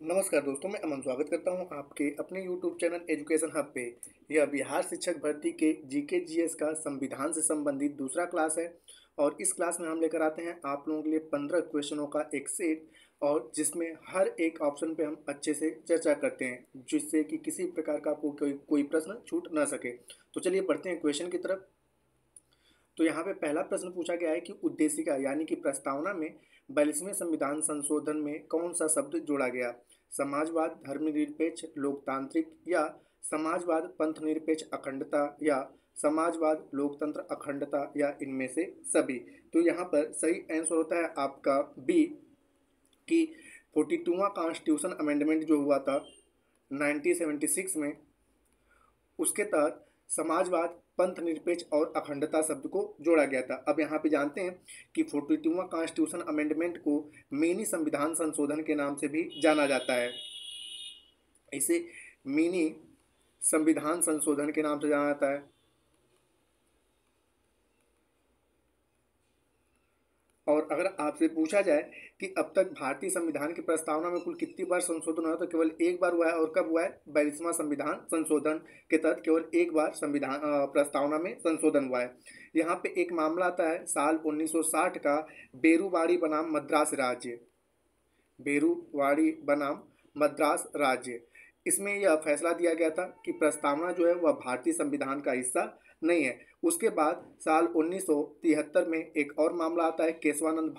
नमस्कार दोस्तों, मैं अमन स्वागत करता हूं आपके अपने YouTube चैनल एजुकेशन हब पे। यह बिहार शिक्षक भर्ती के जीके जीएस का संविधान से संबंधित दूसरा क्लास है और इस क्लास में हम लेकर आते हैं आप लोगों के लिए 15 क्वेश्चनों का एक सेट और जिसमें हर एक ऑप्शन पे हम अच्छे से चर्चा करते हैं जिससे कि किसी प्रकार का आपको कोई प्रश्न छूट ना सके। तो चलिए बढ़ते हैं क्वेश्चन की तरफ। तो यहाँ पे पहला प्रश्न पूछा गया है कि उद्देशिका यानी कि प्रस्तावना में 42वें संविधान संशोधन में कौन सा शब्द जोड़ा गया? समाजवाद, धर्मनिरपेक्ष, लोकतांत्रिक या समाजवाद, पंथनिरपेक्ष अखंडता या समाजवाद, लोकतंत्र अखंडता या इनमें से सभी। तो यहाँ पर सही आंसर होता है आपका बी कि 42वां कॉन्स्टिट्यूशन अमेंडमेंट जो हुआ था 1976 में, उसके तहत समाजवाद, पंथ निरपेक्ष और अखंडता शब्द को जोड़ा गया था। अब यहाँ पे जानते हैं कि 42वां कॉन्स्टिट्यूशन अमेंडमेंट को मिनी संविधान संशोधन के नाम से भी जाना जाता है। इसे मिनी संविधान संशोधन के नाम से जाना जाता है। और अगर आपसे पूछा जाए कि अब तक भारतीय संविधान की प्रस्तावना में कुल कितनी बार संशोधन हुआ, तो केवल एक बार हुआ है। और कब हुआ है? 42वां संविधान संशोधन के तहत केवल एक बार संविधान प्रस्तावना में संशोधन हुआ है। यहाँ पे एक मामला आता है साल 1960 का, बेरुवाड़ी बनाम मद्रास राज्य। बेरुवाड़ी बनाम मद्रास राज्य। इसमें यह फैसला दिया गया था कि प्रस्तावना जो है वह भारतीय संविधान का हिस्सा नहीं है। उसके बाद साल 1973 में एक और मामला आता है केशवानंद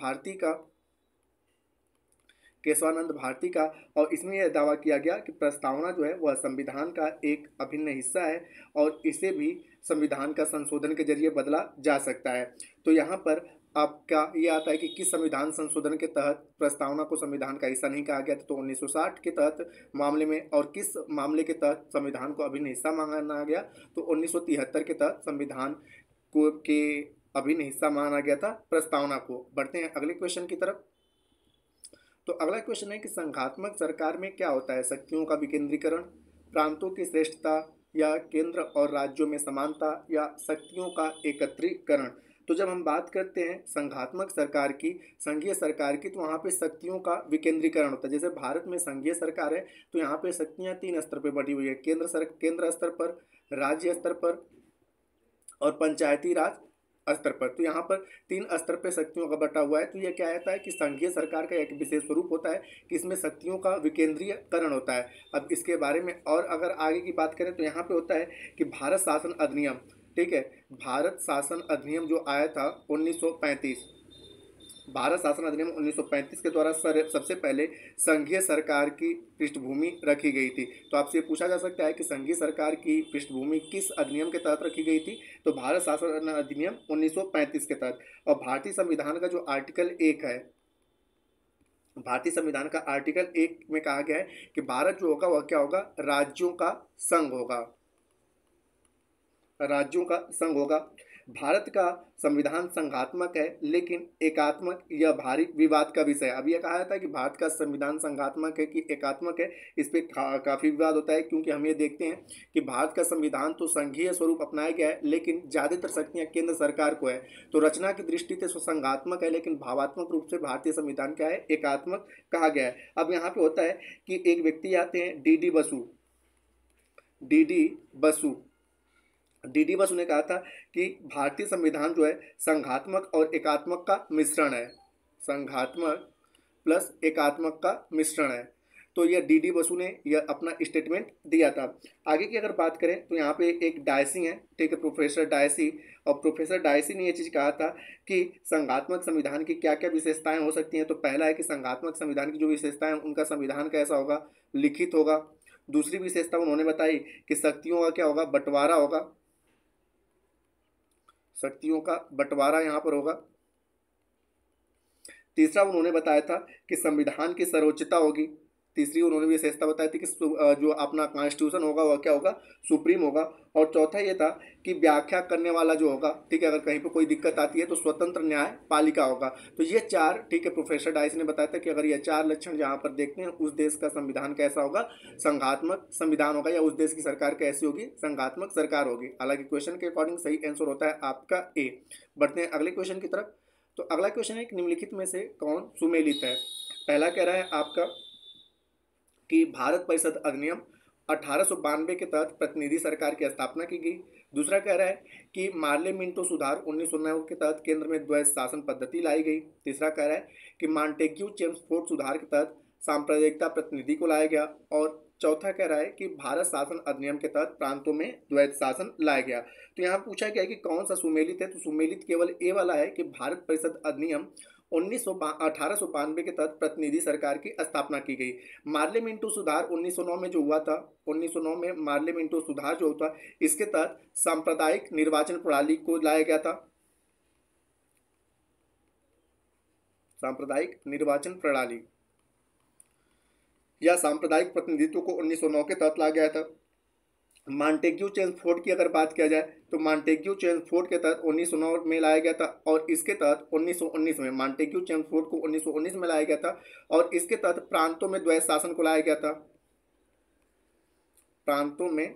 भारती का, और इसमें यह दावा किया गया कि प्रस्तावना जो है वह संविधान का एक अभिन्न हिस्सा है और इसे भी संविधान का संशोधन के जरिए बदला जा सकता है। तो यहाँ पर आपका ये आता है कि किस संविधान संशोधन के तहत प्रस्तावना को संविधान का हिस्सा नहीं कहा गया था, तो 1960 के तहत मामले में। और किस मामले के तहत संविधान को अभिन्न हिस्सा माना गया, तो 1973 के तहत संविधान को के अभिन्न हिस्सा माना गया था प्रस्तावना को। बढ़ते हैं अगले क्वेश्चन की तरफ। तो अगला क्वेश्चन है कि संघात्मक सरकार में क्या होता है? शक्तियों का विकेंद्रीकरण, प्रांतों की श्रेष्ठता या केंद्र और राज्यों में समानता या शक्तियों का एकत्रीकरण। तो जब हम बात करते हैं संघात्मक सरकार की, संघीय सरकार की, तो वहाँ पे शक्तियों का विकेंद्रीकरण होता है। जैसे भारत में संघीय सरकार है तो यहाँ पे शक्तियाँ तीन स्तर पर बढ़ी हुई है, केंद्र स्तर पर, राज्य स्तर पर और पंचायती राज स्तर पर। तो यहाँ पर तीन स्तर पर शक्तियों का बटा हुआ है। तो यह क्या रहता है कि संघीय सरकार का एक विशेष स्वरूप होता है कि इसमें शक्तियों का विकेंद्रीकरण होता है। अब इसके बारे में और अगर आगे की बात करें तो यहाँ पे होता है कि भारत शासन अधिनियम, ठीक है, भारत शासन अधिनियम जो आया था 1935, भारत शासन अधिनियम 1935 के द्वारा सबसे पहले संघीय सरकार की पृष्ठभूमि रखी गई थी। तो आपसे पूछा जा सकता है कि संघीय सरकार की पृष्ठभूमि किस अधिनियम के तहत रखी गई थी, तो भारत शासन अधिनियम 1935 के तहत। और भारतीय संविधान का जो आर्टिकल 1 है, भारतीय संविधान का आर्टिकल 1 में कहा गया है कि भारत जो होगा वह क्या होगा? राज्यों का संघ होगा, राज्यों का संघ होगा। भारत का संविधान संघात्मक है लेकिन एकात्मक, यह भारी विवाद का विषय है। अब यह कहा जाता है कि भारत का संविधान संघात्मक है कि एकात्मक है, इस पर काफ़ी विवाद होता है, क्योंकि हम ये देखते हैं कि भारत का संविधान तो संघीय स्वरूप अपनाया गया है लेकिन ज़्यादातर शक्तियाँ केंद्र सरकार को है। तो रचना की दृष्टि से संघात्मक है लेकिन भावात्मक रूप से भारतीय संविधान क्या है? एकात्मक कहा गया है। अब यहाँ पे होता है कि एक व्यक्ति आते हैं डी डी बसु ने कहा था कि भारतीय संविधान जो है संघात्मक और एकात्मक का मिश्रण है, संघात्मक प्लस एकात्मक का मिश्रण है। तो यह डी बसु ने यह अपना स्टेटमेंट दिया था। आगे की अगर बात करें तो यहाँ पे एक डायसी है, ठीक है, प्रोफेसर डायसी, और प्रोफेसर डायसी ने यह चीज़ कहा था कि संघात्मक संविधान की क्या क्या विशेषताएं हो सकती हैं। तो पहला है कि संघात्मक संविधान की जो विशेषताएं, उनका संविधान कैसा होगा? लिखित होगा। दूसरी विशेषता उन्होंने बताई कि शक्तियों का क्या होगा? बंटवारा होगा, शक्तियों का बंटवारा यहाँ पर होगा। तीसरा उन्होंने बताया था कि संविधान की सर्वोच्चता होगी। तीसरी उन्होंने विशेषता बताई थी कि जो अपना कॉन्स्टिट्यूशन होगा वह क्या होगा? सुप्रीम होगा। और चौथा ये था कि व्याख्या करने वाला जो होगा, ठीक है, अगर कहीं पर कोई दिक्कत आती है तो स्वतंत्र न्याय पालिका होगा। तो ये चार, ठीक है, प्रोफेसर डाइस ने बताया था कि अगर ये चार लक्षण जहाँ पर देखते हैं उस देश का संविधान कैसा होगा? संघात्मक संविधान होगा, या उस देश की सरकार कैसी होगी? संघात्मक सरकार होगी। हालांकि क्वेश्चन के अकॉर्डिंग सही आंसर होता है आपका ए। बढ़ते हैं अगले क्वेश्चन की तरफ। तो अगला क्वेश्चन है कि निम्नलिखित में से कौन सुमेलित है? पहला कह रहा है आपका कि भारत परिषद अधिनियम 1892 के तहत प्रतिनिधि सरकार की स्थापना की गई। दूसरा कह रहा है कि मार्ले मिंटो सुधार 1909 के तहत केंद्र में द्वैध शासन पद्धति लाई गई। तीसरा कह रहा है कि मॉन्टेग्यू चेम्सफोर्ड सुधार के तहत सांप्रदायिकता प्रतिनिधि को लाया गया। और चौथा कह रहा है कि भारत शासन अधिनियम के तहत प्रांतों में द्वैध शासन लाया गया। तो यहाँ पूछा गया कि कौन सा सुमेलित है, तो सुमेलित केवल ए वाला है कि भारत परिषद अधिनियम 1892 के तहत प्रतिनिधि सरकार की स्थापना की गई। मार्ले मिंटो सुधार 1909 में जो हुआ था, 1909 में मार्ले मिंटो सुधार जो हुआ, इसके तहत सांप्रदायिक निर्वाचन प्रणाली को लाया गया था। सांप्रदायिक निर्वाचन प्रणाली या सांप्रदायिक प्रतिनिधित्व को 1909 के तहत लाया गया था। मॉन्टेग्यू चेम्सफोर्ड की अगर बात किया जाए तो मॉन्टेग्यू चेम्सफोर्ड के तहत 1909 में लाया गया था और इसके तहत 1919 में मॉन्टेग्यू चेम्सफोर्ड को 1919 में लाया गया था और इसके तहत प्रांतों में द्वैध शासन को लाया गया था। प्रांतों में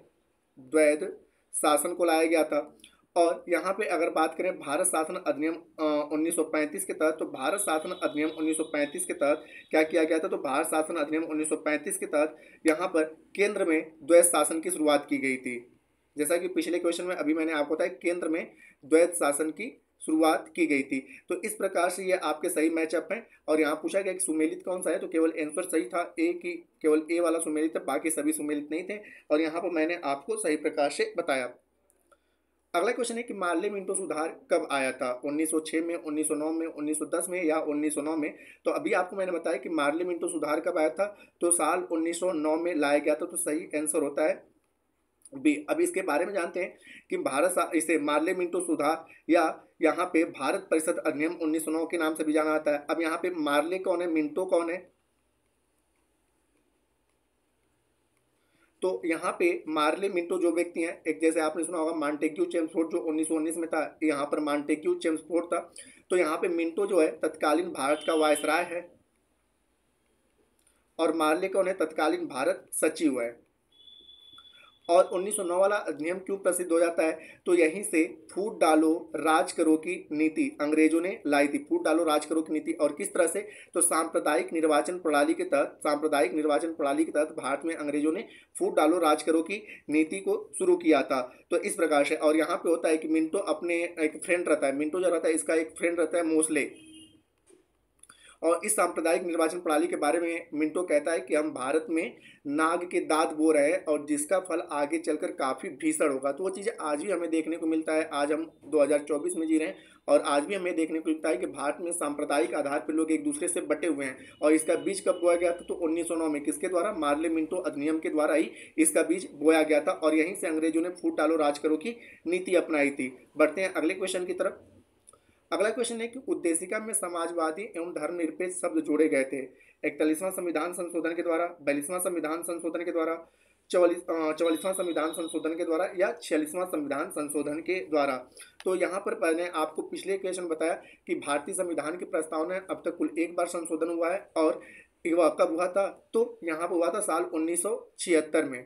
द्वैध शासन को लाया गया था। और यहाँ पे अगर बात करें भारत शासन अधिनियम 1935 के तहत, तो भारत शासन अधिनियम 1935 के तहत क्या किया गया था, तो भारत शासन अधिनियम 1935 के तहत यहाँ पर केंद्र में द्वैध शासन की शुरुआत की गई थी। जैसा कि पिछले क्वेश्चन में अभी मैंने आपको बताया, केंद्र में द्वैध शासन की शुरुआत की गई थी। तो इस प्रकार से ये आपके सही मैचअप हैं। और यहाँ पूछा गया कि सुमेलित कौन सा है, तो केवल आंसर सही था ए की, केवल ए वाला सुमेलित है, बाकी सभी सुमेलित नहीं थे। और यहाँ पर मैंने आपको सही प्रकार से बताया। अगला क्वेश्चन है कि मार्ले मिंटो सुधार कब आया था, 1906 में, 1909 में, 1910 में या 1909 में। तो अभी आपको मैंने बताया कि मार्ले मिंटो सुधार कब आया था, तो साल 1909 में लाया गया था। तो सही आंसर होता है बी। अब इसके बारे में जानते हैं कि इसे मार्ले मिंटो सुधार या यहाँ पे भारत परिषद अधिनियम 1909 के नाम से भी जाना जाता है। अब यहाँ पे मार्ले कौन है, मिंटो कौन है, तो यहाँ पे मार्ले मिंटो जो व्यक्ति हैं, एक जैसे आपने सुना होगा मॉन्टेग्यू चेम्सफोर्ड जो 1919 में था, यहाँ पर मॉन्टेग्यू चेम्सफोर्ड था। तो यहाँ पे मिंटो जो है तत्कालीन भारत का वायसराय है और मार्ले कौन है, तत्कालीन भारत सचिव है। और 1909 वाला अधिनियम क्यों प्रसिद्ध हो जाता है, तो यहीं से फूट डालो राज करो की नीति अंग्रेजों ने लाई थी। फूट डालो राज करो की नीति, और किस तरह से, तो सांप्रदायिक निर्वाचन प्रणाली के तहत भारत में अंग्रेजों ने फूट डालो राज करो की नीति को शुरू किया था। तो इस प्रकार से, और यहाँ पे होता है कि मिंटो अपने एक फ्रेंड रहता है, मिंटो जो रहता है इसका एक फ्रेंड रहता है मोस्ले। और इस सांप्रदायिक निर्वाचन प्रणाली के बारे में मिंटो कहता है कि हम भारत में नाग के दांत बो रहे हैं और जिसका फल आगे चलकर काफ़ी भीषण होगा। तो वो चीज़ें आज भी हमें देखने को मिलता है। आज हम 2024 में जी रहे हैं और आज भी हमें देखने को मिलता है कि भारत में सांप्रदायिक आधार पर लोग एक दूसरे से बटे हुए हैं। और इसका बीज कब बोया गया था, तो 1909 में। किसके द्वारा, मार्ले मिंटो अधिनियम के द्वारा ही इसका बीज बोया गया था और यहीं से अंग्रेजों ने फूट डालो राज करो की नीति अपनाई थी। बढ़ते हैं अगले क्वेश्चन की तरफ। अगला क्वेश्चन है कि उद्देशिका में समाजवादी एवं धर्मनिरपेक्ष शब्द जोड़े गए थे 41वां संविधान संशोधन के द्वारा, 42वां संविधान संशोधन के द्वारा, 44वां संविधान संशोधन के द्वारा या 46वां संविधान संशोधन के द्वारा। तो यहाँ पर मैंने आपको पिछले क्वेश्चन बताया कि भारतीय संविधान की प्रस्तावना में अब तक कुल एक बार संशोधन हुआ है और वह कब हुआ था, तो यहाँ पर हुआ था साल 1976 में।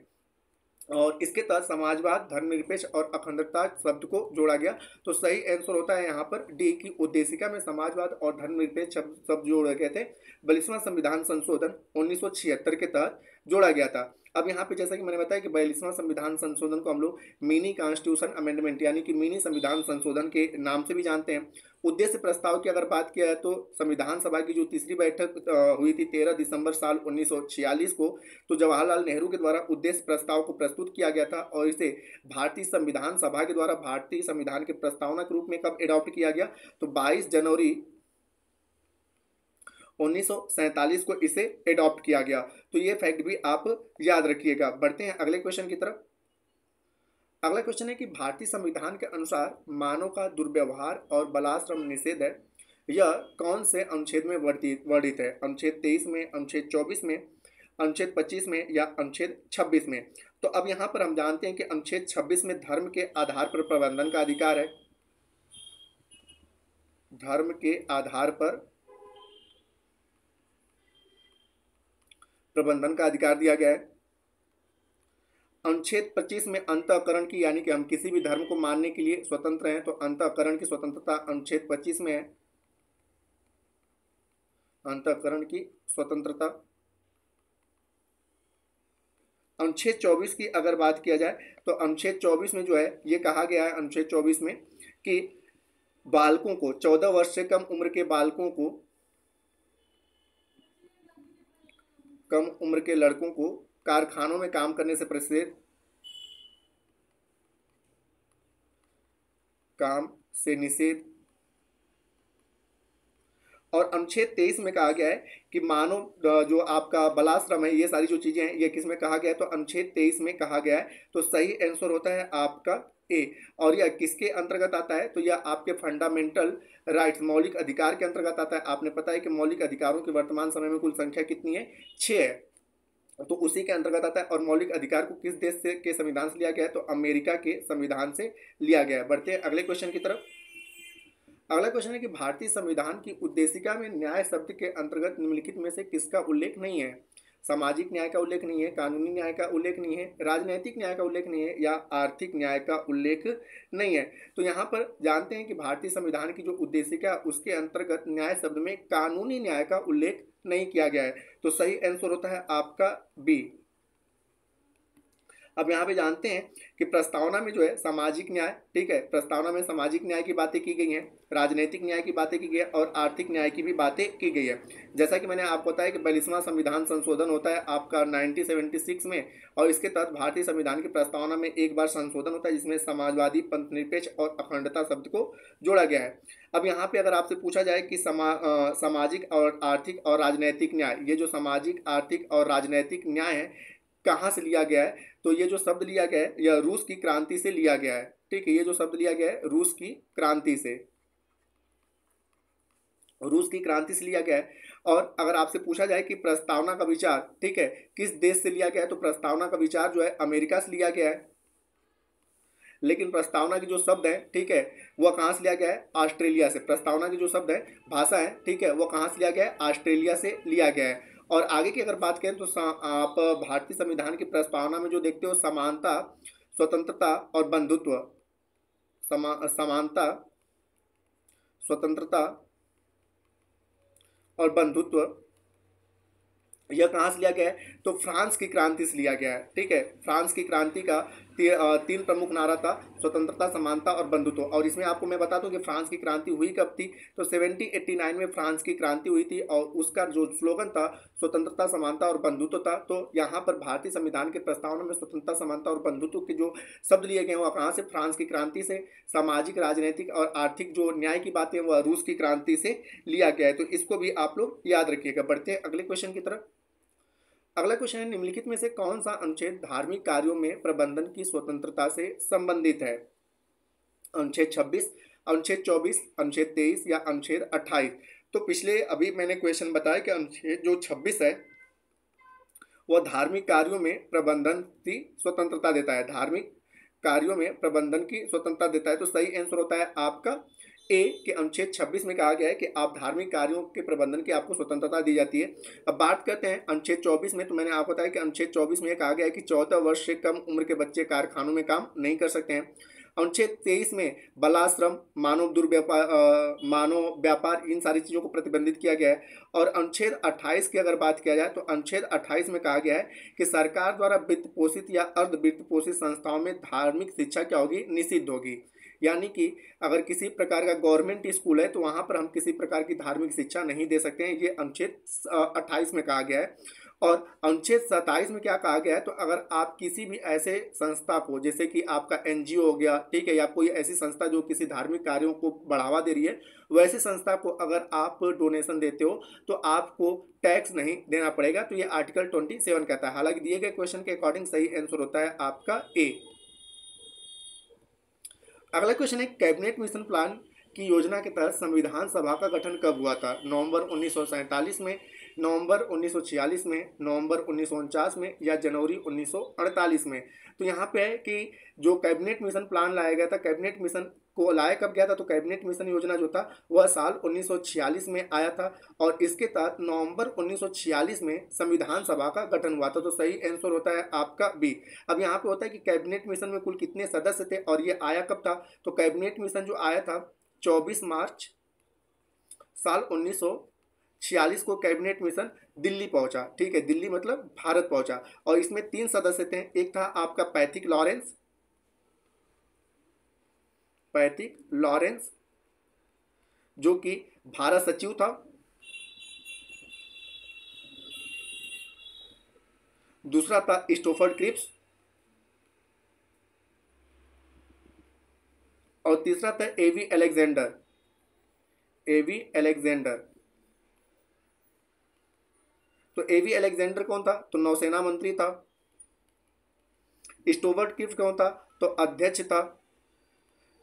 और इसके तहत समाजवाद, धर्मनिरपेक्ष और अखंडता शब्द को जोड़ा गया। तो सही आंसर होता है यहाँ पर डी की उद्देशिका में समाजवाद और धर्मनिरपेक्ष शब्द जोड़े गए थे। 42वां संविधान संशोधन 1976 के तहत जोड़ा गया था। अब यहाँ पे जैसा कि मैंने बताया कि 42वां संविधान संशोधन को हम लोग मिनी कॉन्स्टिट्यूशन अमेंडमेंट यानी कि मिनी संविधान संशोधन के नाम से भी जानते हैं। उद्देश्य प्रस्ताव की अगर बात किया है तो संविधान सभा की जो तीसरी बैठक हुई थी 13 दिसंबर साल 1946 को, तो जवाहरलाल नेहरू के द्वारा उद्देश्य प्रस्ताव को प्रस्तुत किया गया था और इसे भारतीय संविधान सभा के द्वारा भारतीय संविधान के प्रस्तावना के रूप में कब एडॉप्ट किया गया, तो 22 जनवरी 1947 को इसे एडॉप्ट किया गया। तो ये फैक्ट भी आप याद रखिएगा। बढ़ते हैं अगले क्वेश्चन की तरफ। अगला क्वेश्चन है कि भारतीय संविधान के अनुसार मानव का दुर्व्यवहार और बलात्कार निषेध है, यह कौन से अनुच्छेद में वर्णित है, अनुच्छेद 23 में, अनुच्छेद 24 में, अनुच्छेद 25 में या अनुच्छेद 26 में। तो अब यहाँ पर हम जानते हैं कि अनुच्छेद 26 में धर्म के आधार पर प्रबंधन का अधिकार है, धर्म के आधार पर प्रबंधन का अधिकार दिया गया है। अनुच्छेद 25 में अंतःकरण की, यानी कि हम किसी भी धर्म को मानने के लिए स्वतंत्र हैं, तो अंतःकरण की स्वतंत्रता अनुच्छेद 25 में है, अंतःकरण की स्वतंत्रता। अनुच्छेद 24 की अगर बात किया जाए तो अनुच्छेद 24 में जो है ये कहा गया है अनुच्छेद 24 में कि बालकों को 14 वर्ष से कम उम्र के बालकों को, कम उम्र के लड़कों को कारखानों में काम करने से प्रतिषेध, काम से निषेध। और अनुच्छेद 23 में कहा गया है कि मानव जो आपका बलाश्रम है, ये सारी जो चीजें हैं ये किस में कहा गया है, तो अनुच्छेद 23 में कहा गया है। तो सही आंसर होता है आपका ए। और यह किसके अंतर्गत आता है, तो यह आपके फंडामेंटल राइट्स, मौलिक अधिकार के अंतर्गत आता है। आपने पता है कि मौलिक अधिकारों की वर्तमान समय में कुल संख्या कितनी है, 6 है, तो उसी के अंतर्गत आता है। और मौलिक अधिकार को किस देश से के संविधान से लिया गया है, तो अमेरिका के संविधान से लिया गया है। बढ़ते हैं अगले क्वेश्चन की तरफ। अगला क्वेश्चन है कि भारतीय संविधान की उद्देशिका में न्याय शब्द के अंतर्गत निम्नलिखित में से किसका उल्लेख नहीं है। सामाजिक न्याय का उल्लेख नहीं है, कानूनी न्याय का उल्लेख नहीं है, राजनैतिक न्याय का उल्लेख नहीं है, या आर्थिक न्याय का उल्लेख नहीं है। तो यहाँ पर जानते हैं कि भारतीय संविधान की जो उद्देशिका उसके अंतर्गत न्याय शब्द में कानूनी न्याय का उल्लेख नहीं किया गया है। तो सही आंसर होता है आपका बी। अब यहाँ पे जानते हैं कि प्रस्तावना में जो है सामाजिक न्याय, ठीक है, प्रस्तावना में सामाजिक न्याय की बातें की गई हैं, राजनीतिक न्याय की बातें की गई है और आर्थिक न्याय की भी बातें की गई है। जैसा कि मैंने आपको बताया कि 42वां संविधान संशोधन होता है आपका 1976 में, और इसके तहत भारतीय संविधान की प्रस्तावना में एक बार संशोधन होता है जिसमें समाजवादी, पंथनिरपेक्ष और अखंडता शब्द को जोड़ा गया है। अब यहाँ पे अगर आपसे पूछा जाए कि सामाजिक और आर्थिक और राजनैतिक न्याय, ये जो सामाजिक, आर्थिक और राजनैतिक न्याय है कहाँ से लिया गया है, तो ये जो शब्द लिया गया है यह रूस की क्रांति से लिया गया है। ठीक है, ये जो शब्द लिया गया है रूस की क्रांति से, रूस की क्रांति से लिया गया है। और अगर आपसे पूछा जाए कि प्रस्तावना का विचार, ठीक है, किस देश से लिया गया है, तो प्रस्तावना का विचार जो है अमेरिका से लिया गया है। लेकिन प्रस्तावना की जो शब्द है, ठीक है, वह कहाँ से लिया गया है, ऑस्ट्रेलिया से। प्रस्तावना की जो शब्द है, भाषा है, ठीक है, वह कहाँ से लिया गया है, ऑस्ट्रेलिया से लिया गया है। और आगे की अगर बात करें तो आप भारतीय संविधान की प्रस्तावना में जो देखते हो समानता, स्वतंत्रता और बंधुत्व, समानता, स्वतंत्रता और बंधुत्व, यह कहाँ से लिया गया है, तो फ्रांस की क्रांति से लिया गया है। ठीक है, फ्रांस की क्रांति का तीन प्रमुख नारा था, स्वतंत्रता, समानता और बंधुत्व। और इसमें आपको मैं बता दूं कि फ्रांस की क्रांति हुई कब थी, तो 1789 में फ्रांस की क्रांति हुई थी और उसका जो स्लोगन था स्वतंत्रता, समानता और बंधुत्व था। तो यहाँ पर भारतीय संविधान के प्रस्तावना में स्वतंत्रता, समानता और बंधुत्व के जो शब्द लिए गए हैं वह कहाँ से, फ्रांस की क्रांति से। सामाजिक, राजनीतिक और आर्थिक जो न्याय की बातें वह रूस की क्रांति से लिया गया है। तो इसको भी आप लोग याद रखिएगा। बढ़ते हैं अगले क्वेश्चन की तरफ। अगला क्वेश्चन है, निम्नलिखित में से कौन सा अनुच्छेद धार्मिक कार्यों में प्रबंधन की स्वतंत्रता से संबंधित है। अनुच्छेद 26, अनुच्छेद 24, अनुच्छेद 23 या अनुच्छेद 28। तो पिछले अभी मैंने क्वेश्चन बताया कि अनुच्छेद जो 26 है वह धार्मिक कार्यों में प्रबंधन की स्वतंत्रता देता है, धार्मिक कार्यों में प्रबंधन की स्वतंत्रता देता है। तो सही आंसर होता है आपका ए के अनुच्छेद 26 में कहा गया है कि आप धार्मिक कार्यों के प्रबंधन की आपको स्वतंत्रता दी जाती है। अब बात करते हैं अनुच्छेद 24 में, तो मैंने आपको बताया कि अनुच्छेद 24 में कहा गया है कि 14 वर्ष से कम उम्र के बच्चे कारखानों में काम नहीं कर सकते हैं। अनुच्छेद 23 में बलाश्रम, मानव मानव व्यापार, इन सारी चीज़ों को प्रतिबंधित किया गया है। और अनुच्छेद 28 की अगर बात किया जाए तो अनुच्छेद 28 में कहा गया है कि सरकार द्वारा वित्त पोषित या अर्ध वित्त पोषित संस्थाओं में धार्मिक शिक्षा क्या होगी, निषिद्ध होगी। यानी कि अगर किसी प्रकार का गवर्नमेंट स्कूल है तो वहाँ पर हम किसी प्रकार की धार्मिक शिक्षा नहीं दे सकते हैं, ये अनुच्छेद 28 में कहा गया है। और अनुच्छेद 27 में क्या कहा गया है, तो अगर आप किसी भी ऐसे संस्था को, जैसे कि आपका एनजीओ हो गया, ठीक है, या कोई ऐसी संस्था जो किसी धार्मिक कार्यों को बढ़ावा दे रही है, वैसी संस्था को अगर आप डोनेशन देते हो तो आपको टैक्स नहीं देना पड़ेगा। तो ये आर्टिकल 27 कहता है। हालांकि दिए गए क्वेश्चन के अकॉर्डिंग सही आंसर होता है आपका ए। अगला क्वेश्चन है, कैबिनेट मिशन प्लान की योजना के तहत संविधान सभा का गठन कब हुआ था। नवंबर 1947 में, नवंबर 1946 में, नवंबर 1949 में या जनवरी 1948 में। तो यहाँ पे है कि जो कैबिनेट मिशन प्लान लाया गया था, कैबिनेट मिशन को लाया कब गया था, तो कैबिनेट मिशन योजना जो था वह साल 1946 में आया था और इसके तहत नवंबर 1946 में संविधान सभा का गठन हुआ था। तो सही आंसर होता है आपका बी। अब यहाँ पे होता है कि कैबिनेट मिशन में कुल कितने सदस्य थे और ये आया कब था, तो कैबिनेट मिशन जो आया था 24 मार्च साल 1946 को कैबिनेट मिशन दिल्ली पहुंचा, ठीक है, दिल्ली मतलब भारत पहुंचा। और इसमें 3 सदस्य थे, एक था आपका पैथिक लॉरेंस जो कि भारत सचिव था। दूसरा था स्टोफर्ड क्रिप्स और तीसरा था एवी अलेक्जेंडर। तो एवी अलेक्जेंडर कौन था? तो नौसेना मंत्री था। स्टोवर्ट क्रिप्स कौन था? तो अध्यक्ष था,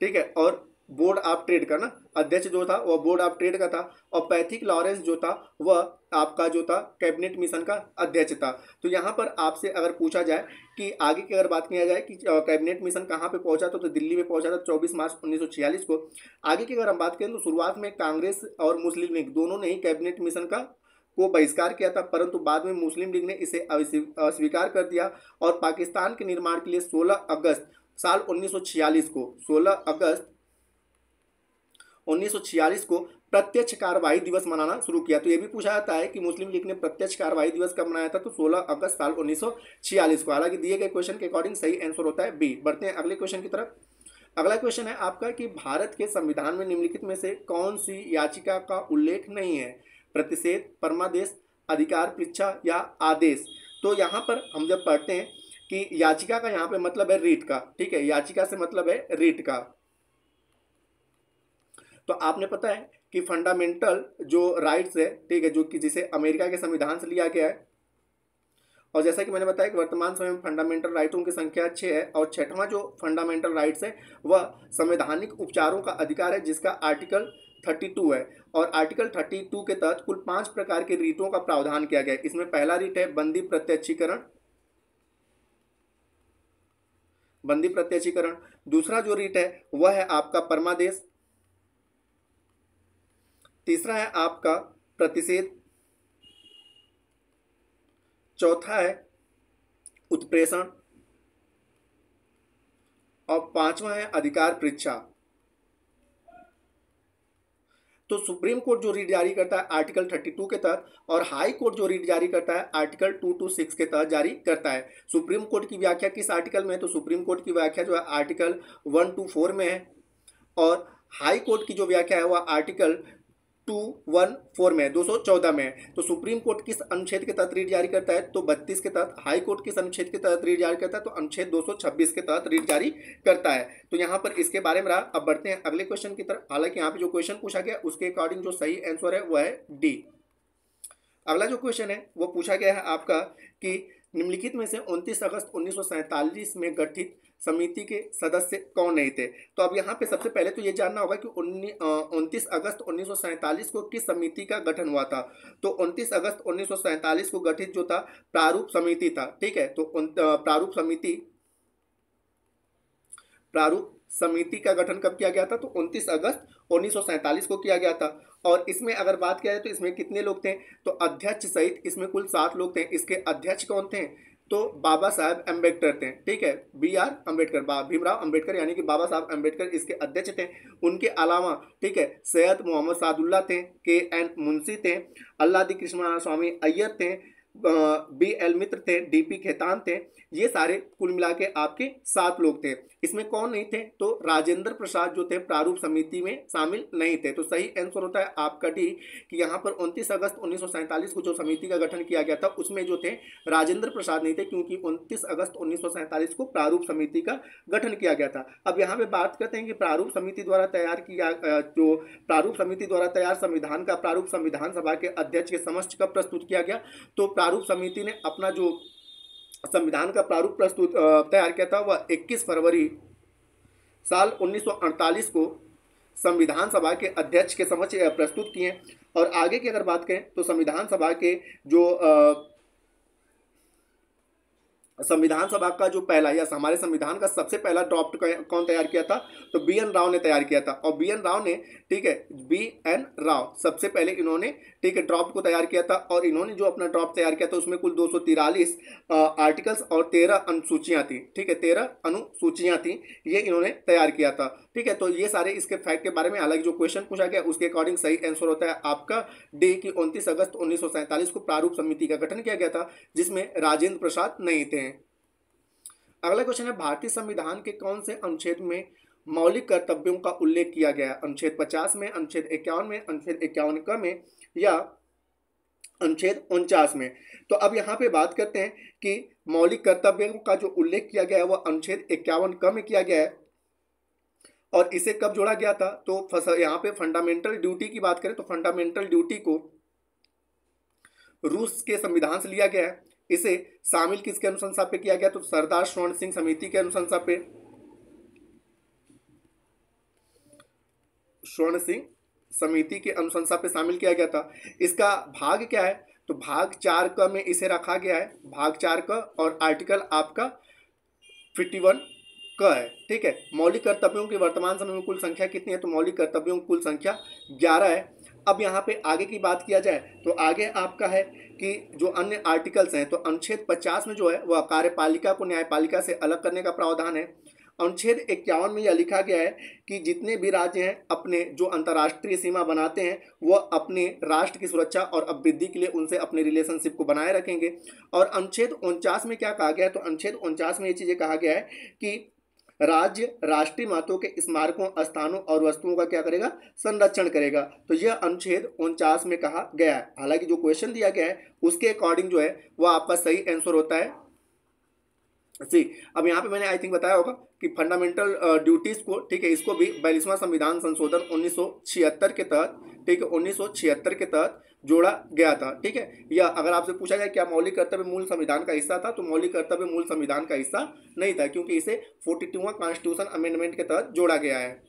ठीक है, और बोर्ड ऑफ ट्रेड का ना अध्यक्ष जो था वह बोर्ड ऑफ ट्रेड का था। और पैथिक लॉरेंस जो था वह आपका जो था कैबिनेट मिशन का अध्यक्ष था। तो यहाँ पर आपसे अगर पूछा जाए कि आगे की अगर बात किया जाए कि कैबिनेट मिशन कहाँ पे पहुंचा तो दिल्ली में पहुंचा था 24 मार्च 1946 को। आगे की अगर हम बात करें तो शुरुआत में कांग्रेस और मुस्लिम लीग दोनों ने ही कैबिनेट मिशन का को बहिष्कार किया था, परंतु बाद में मुस्लिम लीग ने इसे अस्वीकार कर दिया और पाकिस्तान के निर्माण के लिए 16 अगस्त साल 1946 को 16 अगस्त 1946 को प्रत्यक्ष कार्यवाही दिवस मनाना शुरू किया। तो यह भी पूछा जाता है कि मुस्लिम लीग ने प्रत्यक्ष कार्यवाही दिवस कब मनाया था? तो 16 अगस्त साल 1946 को। हालांकि दिए गए क्वेश्चन के अकॉर्डिंग सही आंसर होता है बी। बढ़ते हैं अगले क्वेश्चन की तरफ। अगला क्वेश्चन है आपका कि भारत के संविधान में निम्नलिखित में से कौन सी याचिका का उल्लेख नहीं है? प्रतिषेध, परमादेश, अधिकार परीक्षा या आदेश। तो यहाँ पर हम जब पढ़ते हैं कि याचिका का यहाँ पे मतलब है रीट का, ठीक है, याचिका से मतलब है रीट का। तो आपने पता है कि फंडामेंटल जो राइट्स है, ठीक है, जो कि जिसे अमेरिका के संविधान से लिया गया है, और जैसा कि मैंने बताया कि वर्तमान समय में फंडामेंटल राइटों की संख्या 6 है और 6वां जो फंडामेंटल राइट्स है वह संवैधानिक उपचारों का अधिकार है जिसका आर्टिकल 32 है। और आर्टिकल 32 के तहत कुल 5 प्रकार के रीटों का प्रावधान किया गया है। इसमें पहला रीट है बंदी प्रत्यक्षीकरण। दूसरा जो रीट है वह है आपका परमादेश। तीसरा है आपका प्रतिषेध। चौथा है उत्प्रेषण और 5वां है अधिकार परीक्षा। तो सुप्रीम कोर्ट जो रीट जारी करता है आर्टिकल 32 के तहत और हाई कोर्ट जो रीट जारी करता है आर्टिकल 226 के तहत जारी करता है। सुप्रीम कोर्ट की व्याख्या किस आर्टिकल में है? तो सुप्रीम कोर्ट की व्याख्या जो है आर्टिकल 124 में है और हाई कोर्ट की जो व्याख्या है वह आर्टिकल 214 में 214 में है। तो सुप्रीम कोर्ट किस अनुच्छेद के तहत रीट जारी करता है? तो 32 के तहत। हाई कोर्ट किस अनुच्छेद के तहत रीट जारी करता है? तो अनुच्छेद 226 के तहत रीट जारी करता है। तो यहाँ पर इसके बारे में रहा। अब बढ़ते हैं अगले क्वेश्चन की तरफ। हालांकि यहाँ पे जो क्वेश्चन पूछा गया उसके अकॉर्डिंग जो सही आंसर है वह है डी। अगला जो क्वेश्चन है वो पूछा गया है आपका कि निम्नलिखित में से 29 अगस्त 1947 में गठित समिति के सदस्य कौन नहीं थे? तो अब यहाँ पे सबसे पहले तो ये जानना होगा कि 29 अगस्त 1947 को किस समिति का गठन हुआ था? तो 29 अगस्त 1947 को गठित जो था प्रारूप समिति था, ठीक है। तो प्रारूप समिति का गठन कब किया गया था? तो 29 अगस्त 1947 को किया गया था। और इसमें अगर बात किया जाए तो इसमें कितने लोग थे? तो अध्यक्ष सहित इसमें कुल 7 लोग थे। इसके अध्यक्ष कौन थे? तो बाबा साहब अम्बेडकर थे, ठीक है, BR अम्बेडकर, भीमराव अम्बेडकर यानी कि बाबा साहब अम्बेडकर इसके अध्यक्ष थे। उनके अलावा, ठीक है, सैयद मोहम्मद सादुल्ला थे, KN मुंशी थे, अल्लादी कृष्ण स्वामी अय्यर थे, BL मित्र थे, DP खेतान थे। ये सारे कुल मिला के आपके 7 लोग थे। इसमें कौन नहीं थे? तो राजेंद्र प्रसाद जो थे प्रारूप समिति में शामिल नहीं थे। तो सही आंसर होता है आपका डी कि यहाँ पर 29 अगस्त 1947 को जो समिति का गठन किया गया था उसमें जो थे राजेंद्र प्रसाद नहीं थे, क्योंकि 29 अगस्त 1947 को प्रारूप समिति का गठन किया गया था। अब यहाँ पे बात करते हैं कि प्रारूप समिति द्वारा तैयार संविधान का प्रारूप संविधान सभा के अध्यक्ष के समक्ष कब प्रस्तुत किया गया? तो प्रारूप समिति ने अपना जो संविधान का प्रारूप तैयार किया था वह 21 फरवरी साल 1948 को संविधान सभा के अध्यक्ष के समक्ष प्रस्तुत किए। और आगे की अगर बात करें तो संविधान सभा के जो संविधान सभा का जो पहला या हमारे संविधान का सबसे पहला ड्राफ्ट कौन तैयार किया था? तो बी एन राव ने तैयार किया था। और बी एन राव ने, ठीक है, बी एन राव सबसे पहले इन्होंने, ठीक है, ड्राफ्ट को तैयार किया था। और इन्होंने जो अपना ड्राफ्ट तैयार किया था उसमें कुल 243 आर्टिकल्स और 13 अनुसूचियां थी, ठीक है, 13 अनुसूचियां थी, ये इन्होंने तैयार किया था, ठीक है। तो ये सारे इसके फैक्ट के बारे में अलग जो क्वेश्चन पूछा गया उसके अकॉर्डिंग सही आंसर होता है आपका डी की 29 अगस्त 1947 को प्रारूप समिति का गठन किया गया था, जिसमें राजेंद्र प्रसाद नहीं थे। अगला क्वेश्चन है, भारतीय संविधान के कौन से अनुच्छेद में मौलिक कर्तव्यों का उल्लेख किया गया है? अनुच्छेद 50 में, अनुच्छेद 51 में, अनुच्छेद 51 क में, या अनुच्छेद 49 में? तो अब यहाँ पे बात करते हैं कि मौलिक कर्तव्यों का जो उल्लेख किया गया है वह अनुच्छेद 51 क में किया गया है। और इसे कब जोड़ा गया था? तो यहाँ पे फंडामेंटल ड्यूटी की बात करें तो फंडामेंटल ड्यूटी को रूस के संविधान से लिया गया है। इसे शामिल किसके अनुशंसा पे किया गया? तो सरदार स्वर्ण सिंह समिति के अनुशंसा पे, स्वर्ण सिंह समिति के अनुशंसा पे शामिल किया गया था। इसका भाग क्या है? तो भाग 4 क में इसे रखा गया है, भाग 4 क, और आर्टिकल आपका 51 क है, ठीक है। मौलिक कर्तव्यों की वर्तमान समय में कुल संख्या कितनी है? तो मौलिक कर्तव्यों की कुल संख्या 11 है। अब यहाँ पे आगे की बात किया जाए तो आगे आपका है कि जो अन्य आर्टिकल्स हैं, तो अनुच्छेद 50 में जो है वह कार्यपालिका को न्यायपालिका से अलग करने का प्रावधान है। अनुच्छेद 51 में यह लिखा गया है कि जितने भी राज्य हैं अपने जो अंतर्राष्ट्रीय सीमा बनाते हैं वह अपने राष्ट्र की सुरक्षा और अभिवृद्धि के लिए उनसे अपने रिलेशनशिप को बनाए रखेंगे। और अनुच्छेद 49 में क्या कहा गया है? तो अनुच्छेद 49 में ये चीज़ें कहा गया है कि राज्य राष्ट्रीय महत्व के स्मारकों, स्थानों और वस्तुओं का क्या करेगा? संरक्षण करेगा। तो यह अनुच्छेद 49 में कहा गया है। हालांकि जो क्वेश्चन दिया गया है उसके अकॉर्डिंग जो है वह आपका सही आंसर होता है सी। अब यहाँ पे मैंने आई थिंक बताया होगा कि फंडामेंटल ड्यूटीज को, ठीक है, इसको भी 42वां संविधान संशोधन 1976 के तहत, ठीक है, 1976 के तहत जोड़ा गया था, ठीक है। या अगर आपसे पूछा जाए क्या मौलिक कर्तव्य मूल संविधान का हिस्सा था, तो मौलिक कर्तव्य मूल संविधान का हिस्सा नहीं था, क्योंकि इसे 42वां कॉन्स्टिट्यूशन अमेंडमेंट के तहत जोड़ा गया है।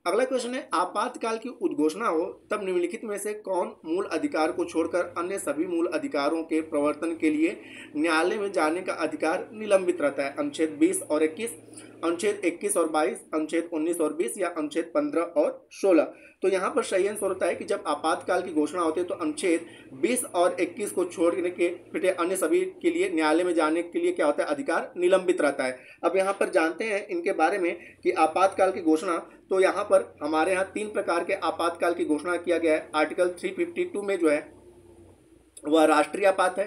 अगला क्वेश्चन है, आपातकाल की उद्घोषणा हो तब निम्नलिखित में से कौन मूल अधिकार को छोड़कर अन्य सभी मूल अधिकारों के प्रवर्तन के लिए न्यायालय में जाने का अधिकार निलंबित रहता है? अनुच्छेद 20 और 21, अनुच्छेद 21 और 22, अनुच्छेद 19 और 20, या अनुच्छेद 15 और 16? तो यहाँ पर सही आंसर होता है कि जब आपातकाल की घोषणा होती है तो अनुच्छेद 20 और 21 को छोड़ने के फिर अन्य सभी के लिए न्यायालय में जाने के लिए क्या होता है? अधिकार निलंबित रहता है। अब यहाँ पर जानते हैं इनके बारे में कि आपातकाल की घोषणा, तो यहाँ पर हमारे यहाँ 3 प्रकार के आपातकाल की घोषणा किया गया है। आर्टिकल 352 में जो है वह राष्ट्रीय आपात है।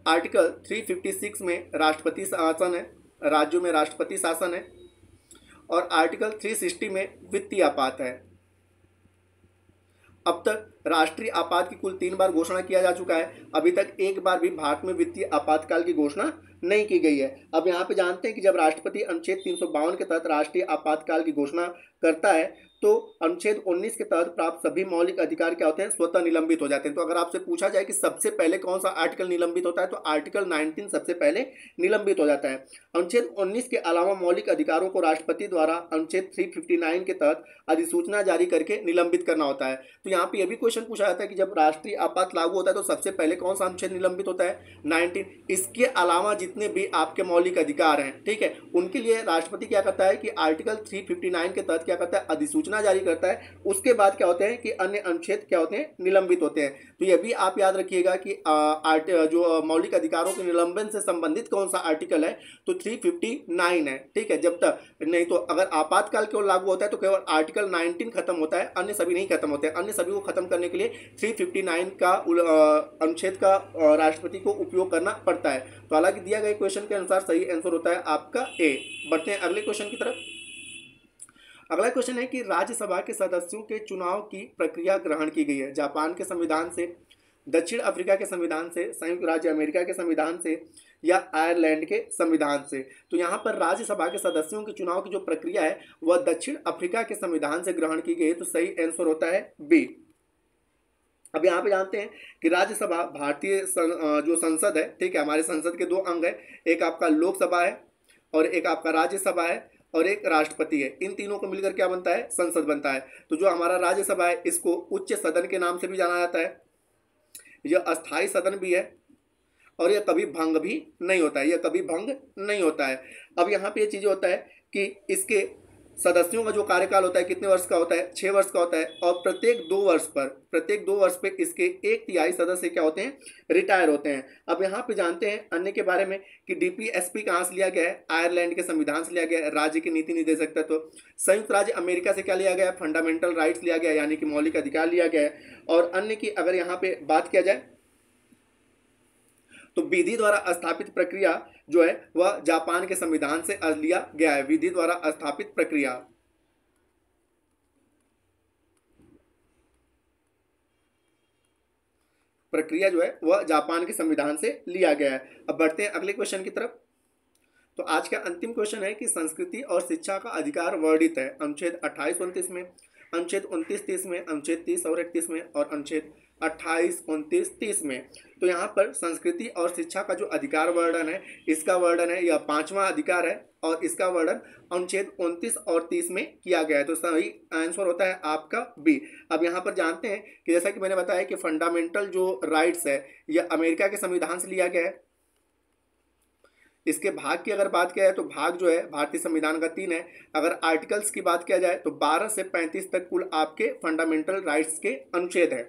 आर्टिकल 356 में राष्ट्रपति शासन है, राज्यों में राष्ट्रपति शासन है। और आर्टिकल 360 में वित्तीय आपात है। अब तक राष्ट्रीय आपात की कुल 3 बार घोषणा किया जा चुका है। अभी तक एक बार भी भारत में वित्तीय आपातकाल की घोषणा नहीं की गई है। अब यहाँ पे जानते हैं कि जब राष्ट्रपति अनुच्छेद 352 के तहत राष्ट्रीय आपातकाल की घोषणा करता है तो अनुच्छेद 19 के तहत प्राप्त सभी मौलिक अधिकार क्या होते हैं? स्वतः निलंबित हो जाते हैं। तो अगर आपसे पूछा जाए कि सबसे पहले कौन सा आर्टिकल निलंबित होता है, तो आर्टिकल 19 सबसे पहले निलंबित हो जाता है। अनुच्छेद 19 के अलावा मौलिक अधिकारों को राष्ट्रपति द्वारा अनुच्छेद 359 के तहत अधिसूचना जारी करके निलंबित करना होता है। तो यहाँ पे यह भी क्वेश्चन पूछा जाता है कि जब राष्ट्रीय आपात लागू होता है तो सबसे पहले कौन सा अनुच्छेद निलंबित होता है? 19। इसके अलावा जितने भी आपके मौलिक अधिकार हैं, ठीक है, उनके लिए राष्ट्रपति क्या करता है कि आर्टिकल 359 के तहत क्या करता है? अधिसूचना जारी करता है। उसके बाद क्या होते हैं कि अन्य अनुच्छेद क्या होते हैं? निलंबित होते हैं। तो यह भी आप याद रखिएगा कि जो मौलिक अधिकारों के निलंबन से संबंधित कौन सा आर्टिकल है, तो 359 है, ठीक है। जब तक नहीं तो अगर आपातकाल केवल लागू होता है तो केवल आर्टिकल 19 खत्म होता है, अन्य सभी नहीं खत्म होते हैं। अन्य सभी को खत्म करने के लिए 359 का अनुच्छेद का राष्ट्रपति को उपयोग करना पड़ता है। तो हालांकि दिया गए क्वेश्चन के अनुसार सही आंसर होता है आपका ए। बढ़ते हैं अगले क्वेश्चन की तरफ। अगला क्वेश्चन है कि राज्यसभा के सदस्यों के चुनाव की प्रक्रिया ग्रहण की गई है जापान के संविधान से, दक्षिण अफ्रीका के संविधान से, संयुक्त राज्य अमेरिका के संविधान से, या आयरलैंड के संविधान से? तो यहाँ पर राज्यसभा के सदस्यों के चुनाव की जो प्रक्रिया है वह दक्षिण अफ्रीका के संविधान से ग्रहण की गई है। तो सही आंसर होता है बी। अब यहाँ पे जानते हैं कि राज्यसभा भारतीय जो संसद है, ठीक है, हमारे संसद के 2 अंग है, एक आपका लोकसभा है और एक आपका राज्यसभा है और एक राष्ट्रपति है। इन तीनों को मिलकर क्या बनता है? संसद बनता है। तो जो हमारा राज्यसभा है इसको उच्च सदन के नाम से भी जाना जाता है, यह अस्थाई सदन भी है और यह कभी भंग भी नहीं होता है, यह कभी भंग नहीं होता है। अब यहाँ पे ये चीज़ होता है कि इसके सदस्यों का जो कार्यकाल होता है कितने वर्ष का होता है, 6 वर्ष का होता है, और प्रत्येक 2 वर्ष पे इसके 1/3 सदस्य क्या होते हैं, रिटायर होते हैं। अब यहाँ पे जानते हैं अन्य के बारे में कि डीपीएसपी कहाँ से लिया गया है, आयरलैंड के संविधान से लिया गया है, राज्य की नीति निर्देशक तत्व। संयुक्त राज्य अमेरिका से क्या लिया गया है, फंडामेंटल राइट्स लिया गया है, यानी कि मौलिक अधिकार लिया गया है। और अन्य की अगर यहाँ पे बात किया जाए तो विधि द्वारा स्थापित प्रक्रिया जो है वह जापान के संविधान से लिया गया है। विधि द्वारा स्थापित प्रक्रिया जो है वह जापान के संविधान से लिया गया है। अब बढ़ते हैं अगले क्वेश्चन की तरफ। तो आज का अंतिम क्वेश्चन है कि संस्कृति और शिक्षा का अधिकार वर्णित है अनुच्छेद 28-29 में, अनुच्छेद 29-30 में, अनुच्छेद 30 और 31 में, और अनुच्छेद 28, 29, 30 में। तो यहाँ पर संस्कृति और शिक्षा का जो अधिकार वर्णन है, इसका वर्णन है, यह 5वां अधिकार है, और इसका वर्णन अनुच्छेद 29 और 30 में किया गया है। तो सही आंसर होता है आपका बी। अब यहाँ पर जानते हैं कि जैसा कि मैंने बताया कि फंडामेंटल जो राइट्स है यह अमेरिका के संविधान से लिया गया है। इसके भाग की अगर बात किया जाए तो भाग जो है भारतीय संविधान का 3 है। अगर आर्टिकल्स की बात किया जाए तो 12 से 35 तक कुल आपके फंडामेंटल राइट्स के अनुच्छेद है।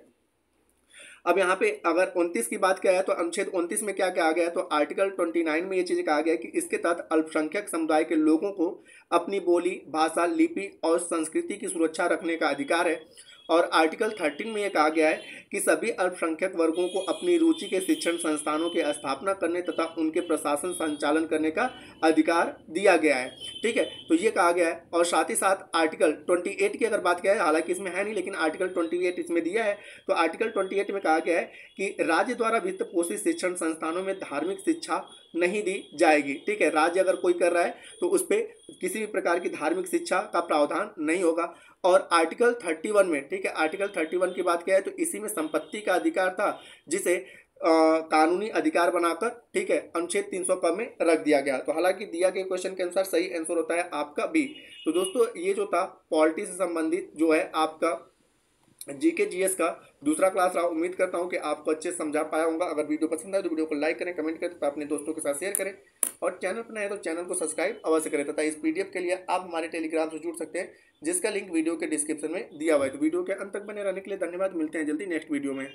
अब यहाँ पे अगर 29 की बात किया जाए तो अनुच्छेद 29 में क्या कहा गया है, तो आर्टिकल 29 में ये चीज़ कहा गया है कि इसके तहत अल्पसंख्यक समुदाय के लोगों को अपनी बोली, भाषा, लिपि और संस्कृति की सुरक्षा रखने का अधिकार है। और आर्टिकल 13 में यह कहा गया है कि सभी अल्पसंख्यक वर्गों को अपनी रुचि के शिक्षण संस्थानों की स्थापना करने तथा उनके प्रशासन संचालन करने का अधिकार दिया गया है। ठीक है, तो ये कहा गया है। और साथ ही साथ आर्टिकल 28 की अगर बात किया है, हालांकि इसमें है नहीं लेकिन आर्टिकल 28 इसमें दिया है। तो आर्टिकल 28 में कहा गया है कि राज्य द्वारा वित्त पोषित शिक्षण संस्थानों में धार्मिक शिक्षा नहीं दी जाएगी। ठीक है, राज्य अगर कोई कर रहा है तो उस पर किसी भी प्रकार की धार्मिक शिक्षा का प्रावधान नहीं होगा। और आर्टिकल 31 में, ठीक है, आर्टिकल 31 की बात किया है तो इसी में संपत्ति का अधिकार था, जिसे कानूनी अधिकार बनाकर, ठीक है, अनुच्छेद 300 में रख दिया गया। तो हालांकि दिया गए क्वेश्चन के अनुसार सही आंसर होता है आपका बी। तो दोस्तों ये जो था पॉलिटी से संबंधित जो है आपका जीके जीएस का दूसरा क्लास रहा। उम्मीद करता हूं कि आपको अच्छे से समझा पाया होगा। अगर वीडियो पसंद आए तो वीडियो को लाइक करें, कमेंट करें तथा अपने दोस्तों के साथ शेयर करें, और चैनल पर नए हैं तो चैनल को सब्सक्राइब अवश्य करें। तथा इस पीडीएफ के लिए आप हमारे टेलीग्राम से जुड़ सकते हैं, जिसका लिंक वीडियो के डिस्क्रिप्शन में दिया हुआ है। तो वीडियो के अंत तक बने रहने के लिए धन्यवाद। मिलते हैं जल्दी नेक्स्ट वीडियो में।